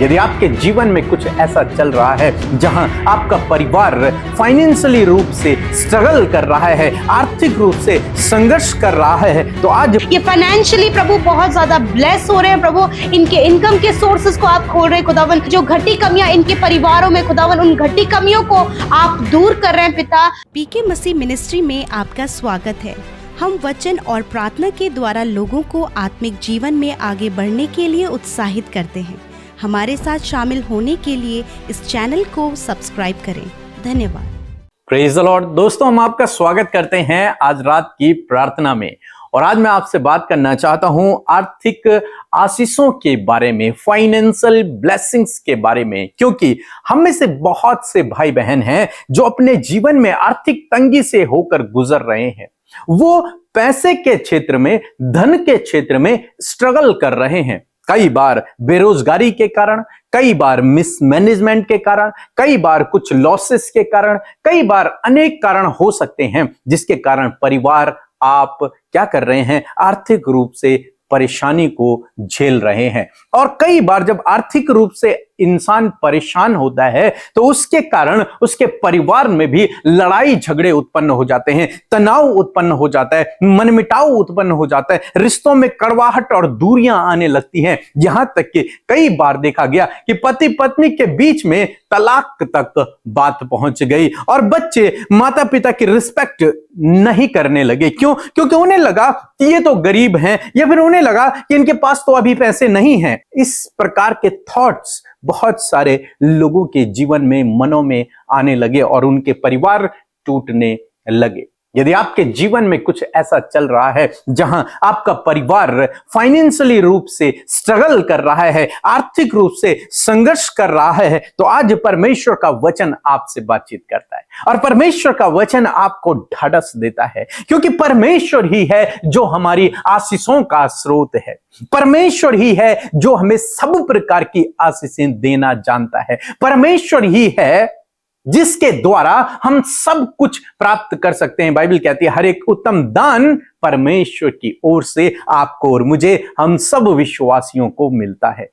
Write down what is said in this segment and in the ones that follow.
यदि आपके जीवन में कुछ ऐसा चल रहा है जहां आपका परिवार फाइनेंशियली रूप से स्ट्रगल कर रहा है, आर्थिक रूप से संघर्ष कर रहा है, तो आज ये फाइनेंशियली प्रभु बहुत ज्यादा ब्लेस हो रहे हैं प्रभु। इनके इनकम के सोर्सेस को आप खोल रहे हैं खुदावन। जो घटी कमियां इनके परिवारों में खुदावन, उन घटी कमियों को आप दूर कर रहे हैं पिता। पीके मसीह मिनिस्ट्री में आपका स्वागत है। हम वचन और प्रार्थना के द्वारा लोगों को आत्मिक जीवन में आगे बढ़ने के लिए उत्साहित करते हैं। हमारे साथ शामिल होने के लिए इस चैनल को सब्सक्राइब करें। धन्यवाद। Praise the Lord. दोस्तों, हम आपका स्वागत करते हैं आज रात की प्रार्थना में। और आज मैं आपसे बात करना चाहता हूं आर्थिक आशीषों के बारे में, फाइनेंशियल ब्लेसिंग्स के बारे में, क्योंकि हम में से बहुत से भाई बहन हैं जो अपने जीवन में आर्थिक तंगी से होकर गुजर रहे हैं। वो पैसे के क्षेत्र में, धन के क्षेत्र में स्ट्रगल कर रहे हैं। कई बार बेरोजगारी के कारण, कई बार मिसमैनेजमेंट के कारण, कई बार कुछ लॉसेस के कारण, कई बार अनेक कारण हो सकते हैं जिसके कारण परिवार, आप क्या कर रहे हैं, आर्थिक रूप से परेशानी को झेल रहे हैं। और कई बार जब आर्थिक रूप से इंसान परेशान होता है तो उसके कारण उसके परिवार में भी लड़ाई झगड़े उत्पन्न हो जाते हैं, तनाव उत्पन्न हो जाता है, मनमुटाव उत्पन्न हो जाता है, रिश्तों में कड़वाहट और दूरियां आने लगती हैं। यहां तक कि कई बार देखा गया कि पति पत्नी के बीच में तलाक तक बात पहुंच गई और बच्चे माता पिता की रिस्पेक्ट नहीं करने लगे। क्यों? क्योंकि उन्हें लगा कि ये तो गरीब हैं, या फिर उन्हें लगा कि इनके पास तो अभी पैसे नहीं हैं। इस प्रकार के थॉट्स बहुत सारे लोगों के जीवन में, मनों में आने लगे और उनके परिवार टूटने लगे। यदि आपके जीवन में कुछ ऐसा चल रहा है जहां आपका परिवार फाइनेंशियली रूप से स्ट्रगल कर रहा है, आर्थिक रूप से संघर्ष कर रहा है, तो आज परमेश्वर का वचन आपसे बातचीत करता है और परमेश्वर का वचन आपको ढाढ़स देता है, क्योंकि परमेश्वर ही है जो हमारी आशीषों का स्रोत है। परमेश्वर ही है जो हमें सब प्रकार की आशीषें देना जानता है। परमेश्वर ही है जिसके द्वारा हम सब कुछ प्राप्त कर सकते हैं। बाइबल कहती है हर एक उत्तम दान परमेश्वर की ओर से आपको और मुझे, हम सब विश्वासियों को मिलता है।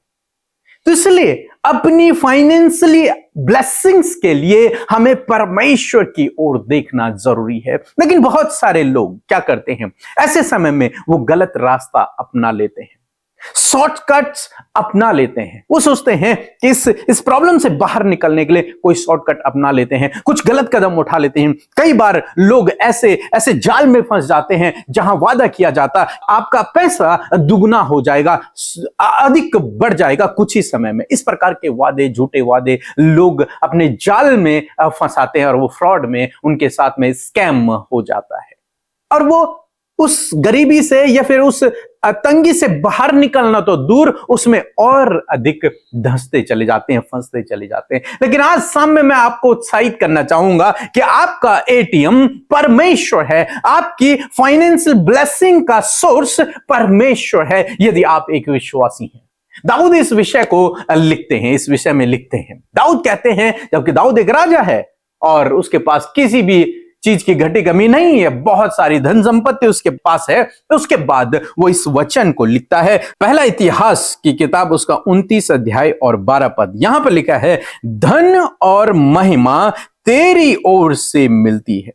तो इसलिए अपनी फाइनेंशियली ब्लेसिंग्स के लिए हमें परमेश्वर की ओर देखना जरूरी है। लेकिन बहुत सारे लोग क्या करते हैं, ऐसे समय में वो गलत रास्ता अपना लेते हैं, शॉर्टकट्स अपना लेते हैं। वो सोचते हैं कि इस प्रॉब्लम से बाहर निकलने के लिए कोई शॉर्टकट अपना लेते हैं, कुछ गलत कदम उठा लेते हैं। कई बार लोग ऐसे जाल में फंस जाते हैं जहां वादा किया जाता आपका पैसा दुगना हो जाएगा, अधिक बढ़ जाएगा कुछ ही समय में। इस प्रकार के वादे, झूठे वादे लोग अपने जाल में फंसाते हैं और वो फ्रॉड में, उनके साथ में स्कैम हो जाता है। और वो उस गरीबी से या फिर उस तंगी से बाहर निकलना तो दूर, उसमें और अधिक धंसते चले जाते हैं, फंसते चले जाते हैं। लेकिन आज शाम में मैं आपको उत्साहित करना चाहूंगा कि आपका एटीएम परमेश्वर है, आपकी फाइनेंशियल ब्लेसिंग का सोर्स परमेश्वर है, यदि आप एक विश्वासी हैं। दाऊद इस विषय को लिखते हैं, इस विषय में लिखते हैं। दाऊद कहते हैं, जबकि दाऊद एक राजा है और उसके पास किसी भी चीज की घटी कमी नहीं है, बहुत सारी धन संपत्ति उसके पास है। उसके बाद वो इस वचन को लिखता है। पहला इतिहास की किताब, उसका 29 अध्याय और 12 पद, यहां पर लिखा है, धन और महिमा तेरी ओर से मिलती है।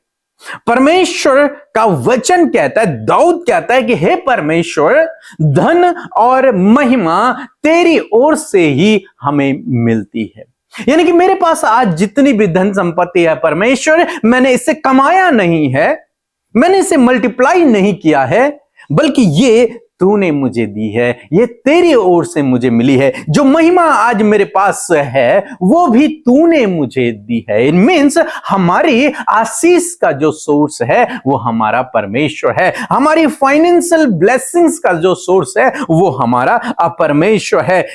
परमेश्वर का वचन कहता है, दाऊद कहता है कि हे परमेश्वर, धन और महिमा तेरी ओर से ही हमें मिलती है। यानी कि मेरे पास आज जितनी भी धन संपत्ति है परमेश्वर, मैंने इसे कमाया नहीं है, मैंने इसे मल्टीप्लाई नहीं किया है, बल्कि ये तूने मुझे दी है, ये तेरी ओर से मुझे मिली है। जो महिमा आज मेरे पास है वो भी तूने मुझे दी है। इट मीन्स हमारी आशीष का जो सोर्स है वो हमारा परमेश्वर है। हमारी फाइनेंशियल ब्लेसिंग्स का जो सोर्स है वो हमारा परमेश्वर है।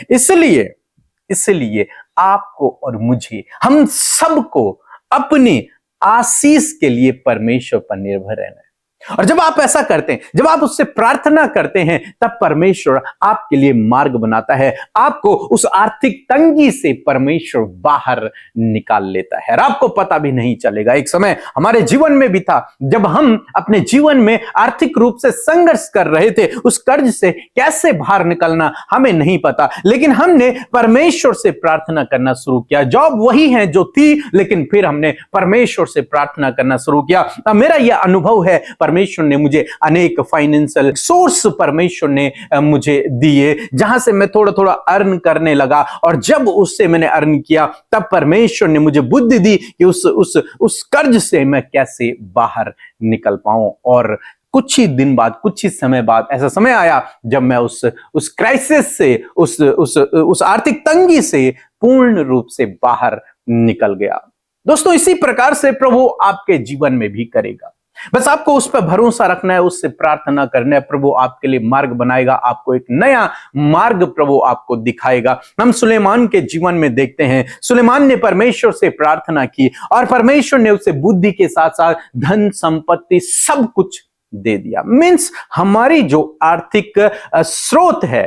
इसलिए आपको और मुझे, हम सबको अपनी आशीष के लिए परमेश्वर पर निर्भर रहना है। और जब आप ऐसा करते हैं, जब आप उससे प्रार्थना करते हैं, तब परमेश्वर आपके लिए मार्ग बनाता है। आपको उस आर्थिक तंगी से परमेश्वर बाहर निकाल लेता है और आपको पता भी नहीं चलेगा। एक समय हमारे जीवन में भी था जब हम अपने जीवन में आर्थिक रूप से संघर्ष कर रहे थे। उस कर्ज से कैसे बाहर निकलना हमें नहीं पता, लेकिन हमने परमेश्वर से प्रार्थना करना शुरू किया। जॉब वही है जो थी, लेकिन फिर हमने परमेश्वर से प्रार्थना करना शुरू किया। अब मेरा यह अनुभव है, परमेश्वर ने मुझे अनेक फाइनेंशियल सोर्स परमेश्वर ने मुझे दिए, जहां से मैं थोड़ा थोड़ा अर्न करने लगा। और जब उससे मैंने अर्न किया, तब परमेश्वर ने मुझे बुद्धि दी कि उस कर्ज से मैं कैसे बाहर निकल पाऊं। और कुछ ही दिन बाद, कुछ ही समय बाद ऐसा समय आया जब मैं उस क्राइसिस से, उस आर्थिक तंगी से पूर्ण रूप से बाहर निकल गया। दोस्तों, इसी प्रकार से प्रभु आपके जीवन में भी करेगा। बस आपको उस पर भरोसा रखना है, उससे प्रार्थना करना है। प्रभु आपके लिए मार्ग बनाएगा, आपको एक नया मार्ग प्रभु आपको दिखाएगा। हम सुलेमान के जीवन में देखते हैं, सुलेमान ने परमेश्वर से प्रार्थना की और परमेश्वर ने उसे बुद्धि के साथ साथ धन संपत्ति सब कुछ दे दिया। मीन्स हमारी जो आर्थिक स्रोत है,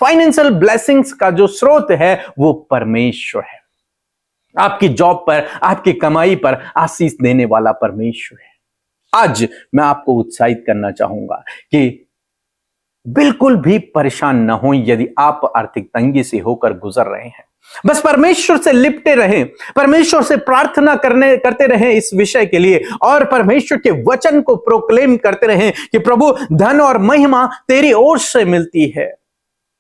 फाइनेंशियल ब्लेसिंग्स का जो स्रोत है, वो परमेश्वर है। आपकी जॉब पर, आपकी कमाई पर आशीष देने वाला परमेश्वर है। आज मैं आपको उत्साहित करना चाहूंगा कि बिल्कुल भी परेशान न हो यदि आप आर्थिक तंगी से होकर गुजर रहे हैं। बस परमेश्वर से लिपटे रहें, परमेश्वर से प्रार्थना करते रहें इस विषय के लिए, और परमेश्वर के वचन को प्रोक्लेम करते रहें कि प्रभु, धन और महिमा तेरी ओर से मिलती है,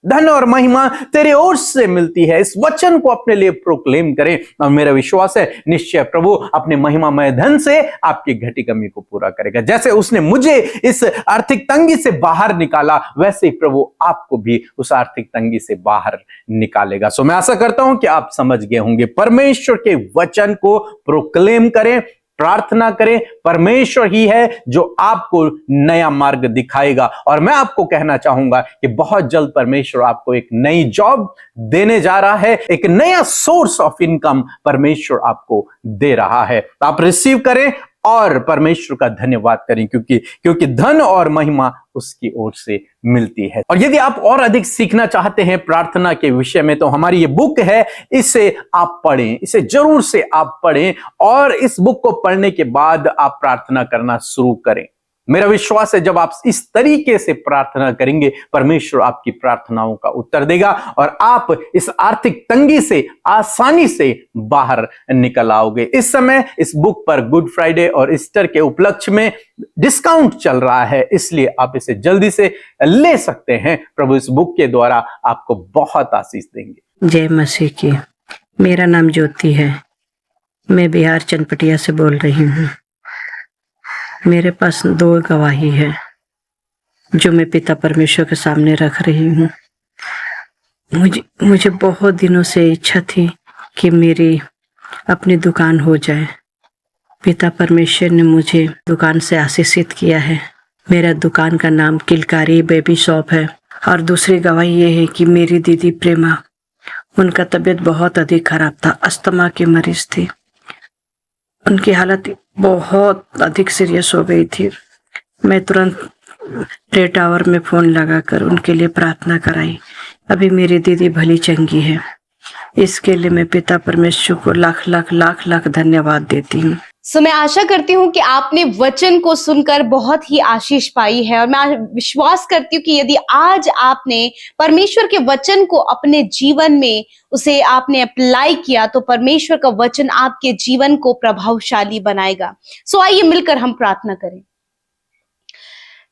धन और महिमा तेरे ओर से मिलती है। इस वचन को अपने लिए प्रोक्लेम करें और मेरा विश्वास है निश्चय प्रभु अपने महिमामय धन से आपकी घटी कमी को पूरा करेगा। जैसे उसने मुझे इस आर्थिक तंगी से बाहर निकाला, वैसे ही प्रभु आपको भी उस आर्थिक तंगी से बाहर निकालेगा। सो मैं आशा करता हूं कि आप समझ गए होंगे। परमेश्वर के वचन को प्रोक्लेम करें, प्रार्थना करें। परमेश्वर ही है जो आपको नया मार्ग दिखाएगा। और मैं आपको कहना चाहूंगा कि बहुत जल्द परमेश्वर आपको एक नई जॉब देने जा रहा है, एक नया सोर्स ऑफ इनकम परमेश्वर आपको दे रहा है। तो आप रिसीव करें और परमेश्वर का धन्यवाद करें, क्योंकि धन और महिमा उसकी ओर से मिलती है। और यदि आप और अधिक सीखना चाहते हैं प्रार्थना के विषय में, तो हमारी ये बुक है, इसे आप पढ़ें, इसे जरूर से आप पढ़ें और इस बुक को पढ़ने के बाद आप प्रार्थना करना शुरू करें। मेरा विश्वास है जब आप इस तरीके से प्रार्थना करेंगे, परमेश्वर आपकी प्रार्थनाओं का उत्तर देगा और आप इस आर्थिक तंगी से आसानी से बाहर निकल आओगे। इस समय इस बुक पर गुड फ्राइडे और ईस्टर के उपलक्ष्य में डिस्काउंट चल रहा है, इसलिए आप इसे जल्दी से ले सकते हैं। प्रभु इस बुक के द्वारा आपको बहुत आशीष देंगे। जय मसीह की। मेरा नाम ज्योति है, मैं बिहार चनपटिया से बोल रही हूँ। मेरे पास 2 गवाही है जो मैं पिता परमेश्वर के सामने रख रही हूँ। मुझे बहुत दिनों से इच्छा थी कि मेरी अपनी दुकान हो जाए। पिता परमेश्वर ने मुझे दुकान से आशीषित किया है। मेरा दुकान का नाम किलकारी बेबी शॉप है। और दूसरी गवाही ये है कि मेरी दीदी प्रेमा, उनका तबीयत बहुत अधिक खराब था, अस्थमा की मरीज थी। उनकी हालत बहुत अधिक सीरियस हो गई थी। मैं तुरंत प्रेयर टावर में फोन लगाकर उनके लिए प्रार्थना कराई। अभी मेरी दीदी भली चंगी है। इसके लिए मैं पिता परमेश्वर को लाख लाख लाख लाख धन्यवाद देती हूँ। सो मैं आशा करती हूँ कि आपने वचन को सुनकर बहुत ही आशीष पाई है, और मैं विश्वास करती हूँ कि यदि आज आपने परमेश्वर के वचन को अपने जीवन में उसे आपने अप्लाई किया, तो परमेश्वर का वचन आपके जीवन को प्रभावशाली बनाएगा। सो आइए मिलकर हम प्रार्थना करें।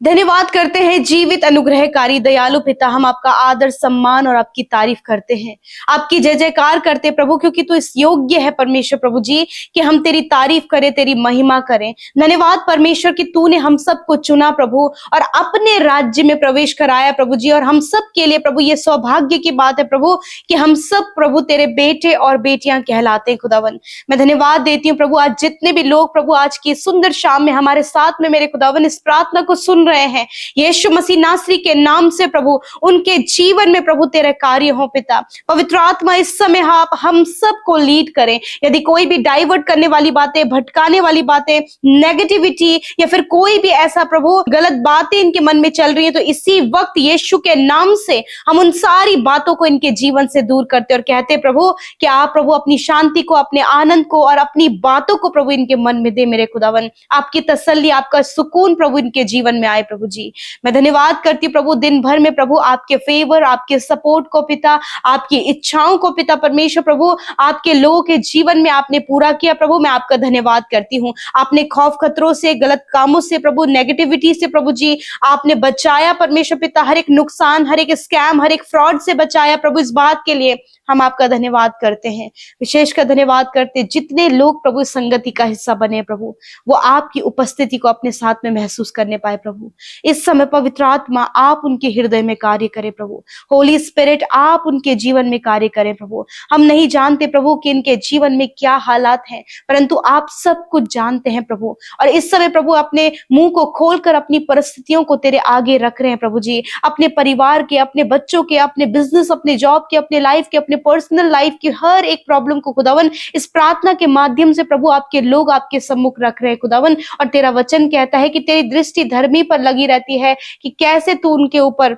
धन्यवाद करते हैं जीवित अनुग्रहकारी दयालु पिता, हम आपका आदर सम्मान और आपकी तारीफ करते हैं, आपकी जय जयकार करते हैं प्रभु, क्योंकि तू इस योग्य है परमेश्वर प्रभु जी कि हम तेरी तारीफ करें, तेरी महिमा करें। धन्यवाद परमेश्वर कि तूने हम सबको चुना प्रभु और अपने राज्य में प्रवेश कराया प्रभु जी। और हम सब के लिए प्रभु ये सौभाग्य की बात है प्रभु कि हम सब प्रभु तेरे बेटे और बेटियां कहलाते हैं। खुदावन मैं धन्यवाद देती हूँ प्रभु, आज जितने भी लोग प्रभु आज की सुंदर शाम में हमारे साथ में मेरे खुदावन इस प्रार्थना को सुन रहे हैं, यीशु मसीह नासरी के नाम से प्रभु उनके जीवन में प्रभु तेरे कार्य हो पिता। पवित्र आत्मा इस समय आप हम सबको लीड करें। यदि कोई भी डाइवर्ट करने वाली बातें, भटकाने वाली बातें, नेगेटिविटी या फिर कोई भी ऐसा प्रभु गलत बातें इनके मन में चल रही है, तो इसी वक्त यीशु के नाम से हम उन सारी बातों को इनके जीवन से दूर करते और कहते प्रभु कि आप प्रभु अपनी शांति को, अपने आनंद को और अपनी बातों को प्रभु इनके मन में दे मेरे खुदावन। आपकी तसल्ली, आपका सुकून प्रभु इनके जीवन में आए प्रभु जी। मैं धन्यवाद करती हूँ प्रभु दिन भर में प्रभु आपके फेवर, आपके सपोर्ट को पिता, आपकी इच्छाओं को पिता परमेश्वर प्रभु आपके लोगों के जीवन में आपने पूरा किया प्रभु। मैं आपका धन्यवाद करती हूँ। आपने खौफ खतरों से, गलत कामों से प्रभु, नेगेटिविटी से प्रभु जी आपने बचाया परमेश्वर पिता। हर एक नुकसान, हर एक स्कैम, हर एक फ्रॉड से बचाया प्रभु। इस बात के लिए हम आपका धन्यवाद करते हैं। विशेष कर धन्यवाद करते जितने लोग प्रभु इस संगति का हिस्सा बने प्रभु, वो आपकी उपस्थिति को अपने साथ में महसूस करने पाए प्रभु। इस समय पवित्र आत्मा आप उनके हृदय में कार्य करें प्रभु। होली स्पिरिट आप उनके जीवन में कार्य करें प्रभु। हम नहीं जानते प्रभु कि इनके जीवन में क्या हालात हैं, परंतु आप सब कुछ जानते हैं प्रभु। और इस समय प्रभु अपने मुंह को खोलकर अपनी परिस्थितियों को तेरे आगे रख रहे हैं प्रभु जी। अपने परिवार के, अपने बच्चों के, अपने बिजनेस, अपने जॉब के, अपने लाइफ के, अपने पर्सनल लाइफ की हर एक प्रॉब्लम को खुदावन इस प्रार्थना के माध्यम से प्रभु आपके लोग आपके सम्मुख रख रहे हैं खुदावन। और तेरा वचन कहता है कि तेरी दृष्टि धर्मी पर लगी रहती है कि कैसे तू उनके ऊपर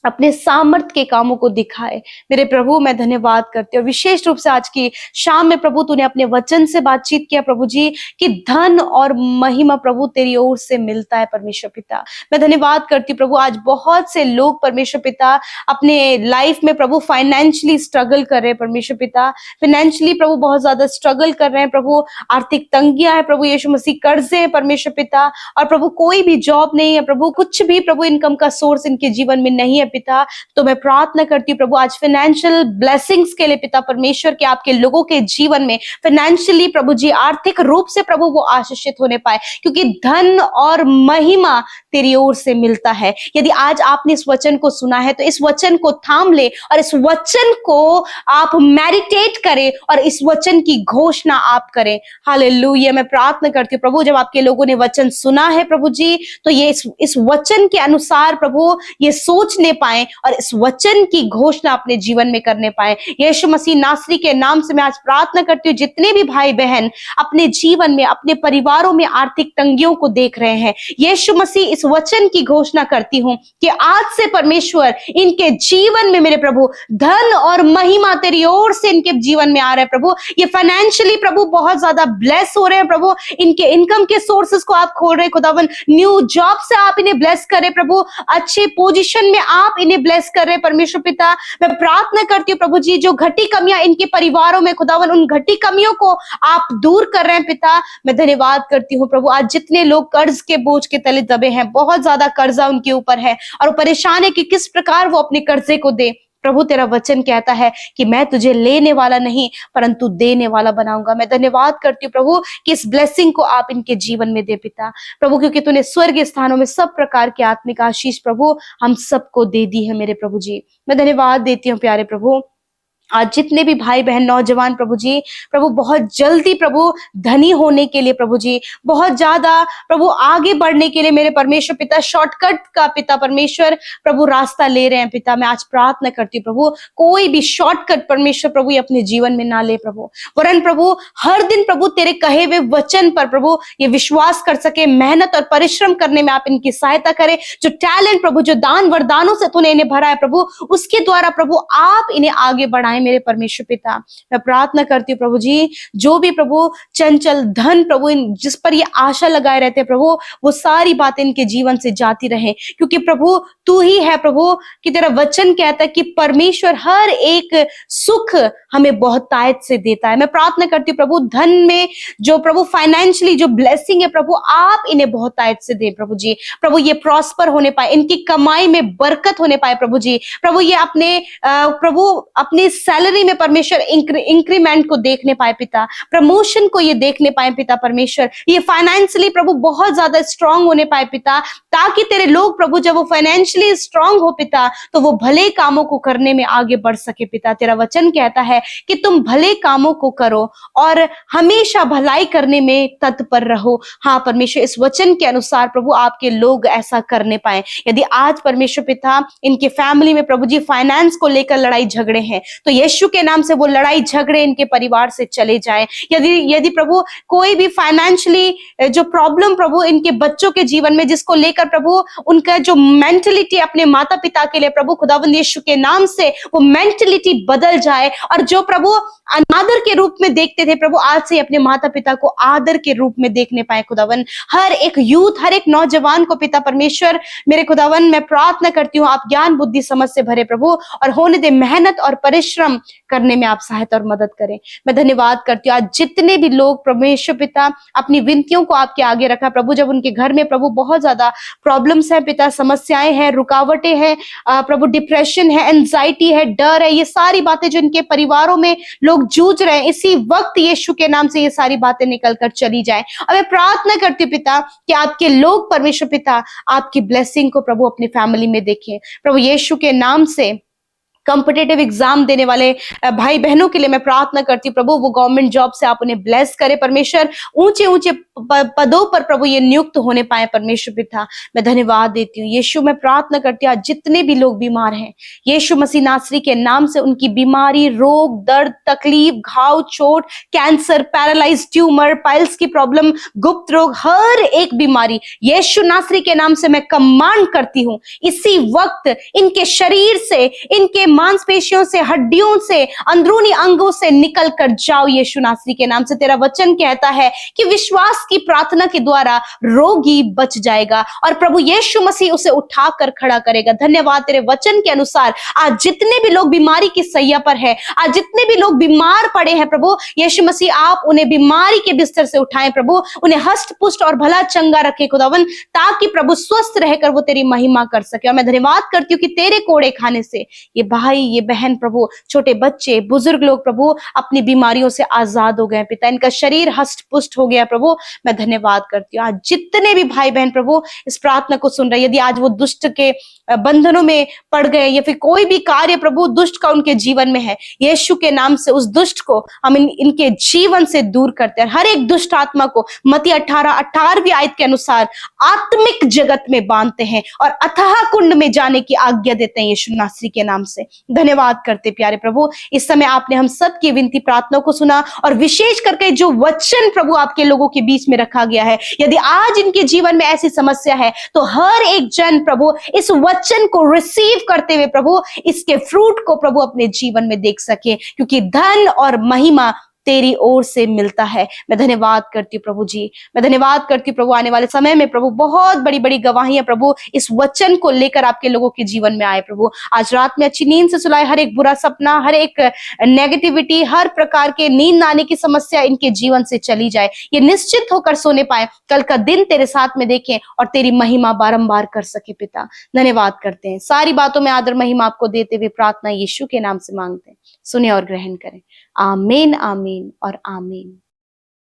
अपने सामर्थ के कामों को दिखाए। मेरे प्रभु मैं धन्यवाद करती हूँ। विशेष रूप से आज की शाम में प्रभु तूने अपने वचन से बातचीत किया प्रभु जी कि धन और महिमा प्रभु तेरी ओर से मिलता है परमेश्वर पिता। मैं धन्यवाद करती हूँ प्रभु। आज बहुत से लोग परमेश्वर पिता अपने लाइफ में प्रभु फाइनेंशियली स्ट्रगल कर रहे हैं परमेश्वर पिता। फाइनेंशियली प्रभु बहुत ज्यादा स्ट्रगल कर रहे हैं प्रभु। आर्थिक तंगियां है प्रभु यीशु मसीह, कर्जे हैं परमेश्वर पिता। और प्रभु कोई भी जॉब नहीं है प्रभु, कुछ भी प्रभु इनकम का सोर्स इनके जीवन में नहीं है पिता। तो मैं प्रार्थना करती हूँ प्रभु आज फाइनेंशियल ब्लेसिंग्स के लिए पिता परमेश्वर के आपके लोगों के जीवन में फाइनेंशियली प्रभु जी आर्थिक रूप से प्रभु वो आशीषित होने पाए, क्योंकि धन और महिमा तेरी ओर से मिलता है। यदि आज आपने इस वचन को सुना है तो इस वचन को थाम ले और इस वचन को आप मेडिटेट करें और इस वचन की घोषणा आप करें। हालेलुया। मैं प्रार्थना करती हूँ प्रभु जब आपके लोगों ने वचन सुना है प्रभु जी, तो ये इस वचन के अनुसार प्रभु ये सोचने पाए और इस वचन की घोषणा अपने जीवन में करने पाए। यीशु मसीह नासरी के नाम से मैं आज प्रार्थना करती हूँ जितने भी भाई बहन अपने जीवन में, अपने परिवारों में आर्थिक तंगियों को देख रहे हैं, यीशु मसीह इस वचन की घोषणा करती हूँ कि आज से परमेश्वर इनके जीवन में मेरे प्रभु धन और महिमा तेरी ओर से इनके जीवन में आ रहा है प्रभु। ये फाइनेंशियली प्रभु बहुत ज्यादा ब्लेस हो रहे हैं प्रभु। इनके इनकम के सोर्सेस को आप खोल रहे हैं खुदावन। न्यू जॉब से आप इन्हें ब्लेस करें प्रभु। अच्छे पोजीशन में आप इन्हें ब्लेस कर रहे हैं परमेश्वर पिता। मैं प्रार्थना करती हूँ प्रभु जी जो घटी कमियां इनके परिवारों में खुदावन, उन घटी कमियों को आप दूर कर रहे हैं पिता। मैं धन्यवाद करती हूँ प्रभु आज जितने लोग कर्ज के बोझ के तले दबे हैं, बहुत ज्यादा कर्जा उनके ऊपर है और वो परेशान है कि किस प्रकार वो अपने कर्जे को दे। प्रभु तेरा वचन कहता है कि मैं तुझे लेने वाला नहीं परंतु देने वाला बनाऊंगा। मैं धन्यवाद करती हूँ प्रभु कि इस ब्लेसिंग को आप इनके जीवन में दे पिता प्रभु, क्योंकि तूने स्वर्ग स्थानों में सब प्रकार की आत्मिक आशीष प्रभु हम सबको दे दी है मेरे प्रभु जी। मैं धन्यवाद देती हूँ प्यारे प्रभु आज जितने भी भाई बहन नौजवान प्रभु जी प्रभु बहुत जल्दी प्रभु धनी होने के लिए प्रभु जी, बहुत ज्यादा प्रभु आगे बढ़ने के लिए मेरे परमेश्वर पिता शॉर्टकट का पिता परमेश्वर प्रभु रास्ता ले रहे हैं पिता। मैं आज प्रार्थना करती हूँ प्रभु कोई भी शॉर्टकट परमेश्वर प्रभु ये अपने जीवन में ना ले प्रभु, वरन प्रभु हर दिन प्रभु तेरे कहे हुए वचन पर प्रभु ये विश्वास कर सके, मेहनत और परिश्रम करने में आप इनकी सहायता करें। जो टैलेंट प्रभु, जो दान वरदानों से तूने इन्हें भरा है प्रभु, उसके द्वारा प्रभु आप इन्हें आगे बढ़ाएं मेरे परमेश्वर पिता। मैं प्रार्थना करती हूँ प्रभु जी जो भी प्रभु चंचल धन प्रभु जिस पर ये आशा लगाए रहते हैं प्रभु, वो सारी बातें इनके जीवन से जाती रहे, क्योंकि प्रभु तू ही है प्रभु कि तेरा वचन कहता है कि परमेश्वर हर एक सुख हमें बहुतायत से देता है। मैं प्रार्थना करती हूँ प्रभु धन में जो प्रभु फाइनेंशियली जो ब्लेसिंग है प्रभु आप इन्हें बहुतायत से दे प्रभु जी। प्रभु ये प्रॉस्पर होने पाए, इनकी कमाई में बरकत होने पाए प्रभु जी। प्रभु ये अपने प्रभु अपने सैलरी में परमेश्वर इंक्रीमेंट को देखने पाए पिता, प्रमोशन को ये देखने पाए पिता परमेश्वर, ये फाइनेंशियली प्रभु बहुत ज्यादा स्ट्रांग होने पाए पिता, ताकि तेरे लोग प्रभु जब वो फाइनेंशियली स्ट्रांग हो पिता तो वो भले कामों को करने में आगे बढ़ सके पिता। तेरा वचन कहता है कि तुम भले कामों को करो और हमेशा भलाई करने में तत्पर रहो। हाँ परमेश्वर, इस वचन के अनुसार प्रभु आपके लोग ऐसा करने पाए। यदि आज परमेश्वर पिता इनके फैमिली में प्रभु जी फाइनेंस को लेकर लड़ाई झगड़े हैं तो यीशु के नाम से वो लड़ाई झगड़े इनके परिवार से चले जाए। यदि प्रभु कोई भी फाइनेंशियली जो प्रॉब्लम प्रभु इनके बच्चों के जीवन में जिसको लेकर प्रभु उनका जो मेंटलिटी अपने माता पिता के लिए प्रभु खुदावंद यीशु के नाम से वो मेंटलिटी बदल जाए, और जो प्रभु अनादर के रूप में देखते थे प्रभु आज से अपने माता पिता को आदर के रूप में देखने पाए खुदावन। हर एक यूथ, हर एक नौजवान को पिता परमेश्वर मेरे खुदावन मैं प्रार्थना करती हूँ आप ज्ञान बुद्धि समझ से भरे प्रभु, और होने दे मेहनत और परिश्रम करने में आप सहायता और मदद करें। मैं धन्यवाद करती हूँ आज जितने भी लोग परमेश्वर पिता अपनी विनतियों को आपके आगे रखा प्रभु, जब उनके घर में प्रभु बहुत ज्यादा प्रॉब्लम्स है पिता, समस्याएं हैं, रुकावटें हैं प्रभु, डिप्रेशन है, एंजाइटी है, डर है, ये सारी बातें जो इनके परिवारों में लोग जूझ रहे हैं, इसी वक्त यीशु के नाम से ये सारी बातें निकल कर चली जाए। और मैं प्रार्थना करती हूँ पिता कि आपके लोग परमेश्वर पिता आपकी ब्लेसिंग को प्रभु अपनी फैमिली में देखें प्रभु। यीशु के नाम से कॉम्पिटेटिव एग्जाम देने वाले भाई बहनों के लिए मैं प्रार्थना करती हूँ प्रभु, वो गवर्नमेंट जॉब से आप उन्हें ब्लेस करे परमेश्वर, ऊंचे ऊंचे पदों पर प्रभु ये नियुक्त होने पाए परमेश्वर पिता। मैं धन्यवाद देती हूँ यीशु। मैं प्रार्थना करती हूँ आज जितने भी लोग बीमार हैं यीशु मसीह नासरी के नाम से उनकी बीमारी, रोग, दर्द, तकलीफ, घाव, चोट, कैंसर, पैरालाइज, ट्यूमर, पाइल्स की प्रॉब्लम, गुप्त रोग, हर एक बीमारी यीशु नासरी के नाम से मैं कमांड करती हूँ इसी वक्त इनके शरीर से, इनके मांसपेशियों से, हड्डियों से, अंदरूनी अंगों से निकल कर जाओ यीशु नासरी के नाम से। तेरा वचन कहता है कि विश्वास की प्रार्थना के द्वारा रोगी बच जाएगा और प्रभु यीशु मसीह उसे उठाकर खड़ा करेगा। धन्यवाद तेरे वचन के अनुसार आज जितने भी लोग बीमारी की सैया पर है, आज जितने भी लोग बीमार पड़े हैं प्रभु यीशु मसीह आप उन्हें बीमारी के बिस्तर से उठाएं प्रभु, उन्हें हष्ट पुष्ट और भला चंगा रखे खुदावन, ताकि प्रभु स्वस्थ रहकर वो तेरी महिमा कर सके। और मैं धन्यवाद करती हूँ कि तेरे कोड़े खाने से ये भाई, ये बहन प्रभु, छोटे बच्चे, बुजुर्ग लोग प्रभु अपनी बीमारियों से आजाद हो गए पिता, इनका शरीर हष्ट पुष्ट हो गया प्रभु। मैं धन्यवाद करती हूँ आज जितने भी भाई बहन प्रभु इस प्रार्थना को सुन रहे, यदि आज वो दुष्ट के बंधनों में पड़ गए या फिर कोई भी कार्य प्रभु दुष्ट का उनके जीवन में है, यीशु के नाम से उस दुष्ट को हम इनके जीवन से दूर करते हैं। हर एक दुष्ट आत्मा को मत्ती 18:18 आयत के अनुसार आत्मिक जगत में बांधते हैं और अथाह कुंड में जाने की आज्ञा देते हैं यीशु नासरी के नाम से। धन्यवाद करते प्यारे प्रभु, इस समय आपने हम सब की विनती प्रार्थना को सुना और विशेष करके जो वचन प्रभु आपके लोगों के बीच में रखा गया है, यदि आज इनके जीवन में ऐसी समस्या है तो हर एक जन प्रभु इस वचन को रिसीव करते हुए प्रभु इसके फ्रूट को प्रभु अपने जीवन में देख सके, क्योंकि धन और महिमा तेरी ओर से मिलता है। मैं धन्यवाद करती हूँ प्रभु जी, मैं धन्यवाद करती हूँ प्रभु आने वाले समय में प्रभु बहुत बड़ी बड़ी गवाहियां प्रभु इस वचन को लेकर आपके लोगों के जीवन में आए प्रभु। आज रात में अच्छी नींद से सुलाए, हर एक बुरा सपना, हर एक नेगेटिविटी, हर प्रकार के नींद आने की समस्या इनके जीवन से चली जाए, ये निश्चित होकर सोने पाए, कल का दिन तेरे साथ में देखें और तेरी महिमा बारंबार कर सके पिता। धन्यवाद करते हैं, सारी बातों में आदर महिमा आपको देते हुए प्रार्थना यीशु के नाम से मांगते हैं, सुने और ग्रहण करें। आमीन, आमीन और आमीन।